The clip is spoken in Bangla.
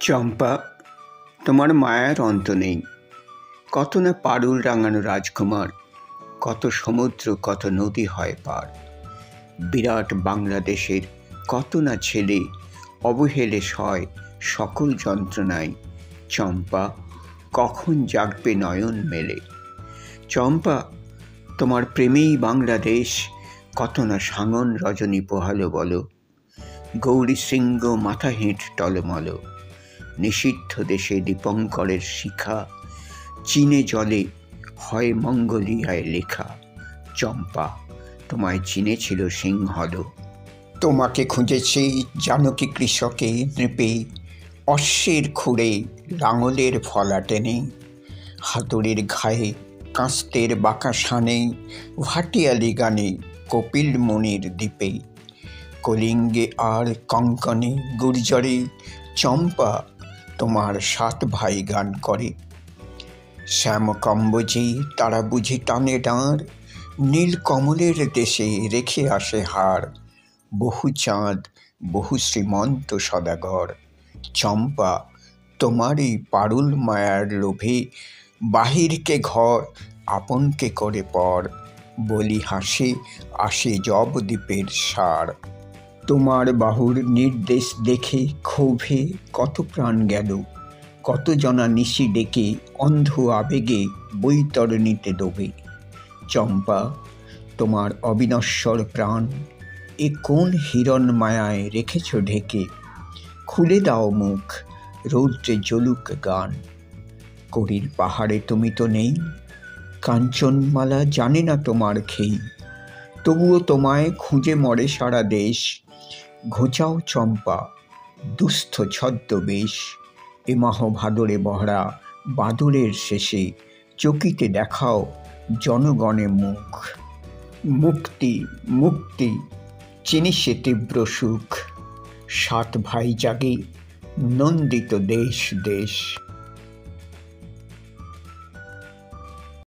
চম্পা, তোমার মায়ার অন্ত নেই। কত না পারুল রাঙানো রাজকুমার, কত সমুদ্র কত নদী হয় পার। বিরাট বাংলাদেশের কত না ছেলে অবহেলে সয় সকল যন্ত্রণায়। চম্পা, কখন জাগবে নয়ন মেলে। চম্পা, তোমার প্রেমেই বাংলাদেশ কত না সাঙন রজনী পোহালো বলো। গৌরী শৃঙ্গ মাথা হেঁট টলমল, নিষিদ্ধ দেশে দীপঙ্করের শিখা, চীনে জলে হয় মঙ্গোলিয়ায় লেখা। চম্পা, তোমায় চিনেছিল সিংহল। তোমাকে খুঁজেছে জানকী কৃষকে নৃপে, অশ্বের খুঁড়ে লাঙলের ফলা টেনে। হাতুড়ির ঘায়ে কাস্তের বাঁকা শানে, ভাটিয়ালি গানে কপিল মুনির দ্বীপে। কলিঙ্গে আর কঙ্কনে গুর্জরে, চম্পা, তোমার 7 ভাই গান করে। শ্যামকম্বজে তারা বুঝি টানে ডাঁড়, নীল কমলের দেশে রেখে আসে হার। বহু চাঁদ বহু শ্রীমন্ত সদাগর। চম্পা, তোমারই পারুল মায়ার লোভে বাহিরকে ঘর আপনকে করে পর। বলি হাসে আসে জবদ্বীপের সার। তোমার বাহুর নির্দেশ দেখে ক্ষোভে কত প্রাণ গেল, কত জনা নিশি ডেকে অন্ধ আবেগে বৈতরণীতে ডোবে। চম্পা, তোমার অবিনশ্বর প্রাণ এ কোন হিরণ মায়ায় রেখেছ ঢেকে। খুলে দাও মুখ, রৌদ্রে জ্বলুক গান। করির পাহাড়ে তুমি তো নেই, কাঞ্চনমালা জানে না তোমার খেই। তবুও তোমায় খুঁজে মরে সারা দেশ। ঘোচাও চম্পা, দুস্থ ছদ্মবেশ। এ মাহ ভাদরে ভরা বাদরের শেষে, চকিতে দেখাও জনগণে মুখ। মুক্তি মুক্তি চিনি সে তীব্র সুখ, 7 ভাই জাগে নন্দিত দেশ দেশ।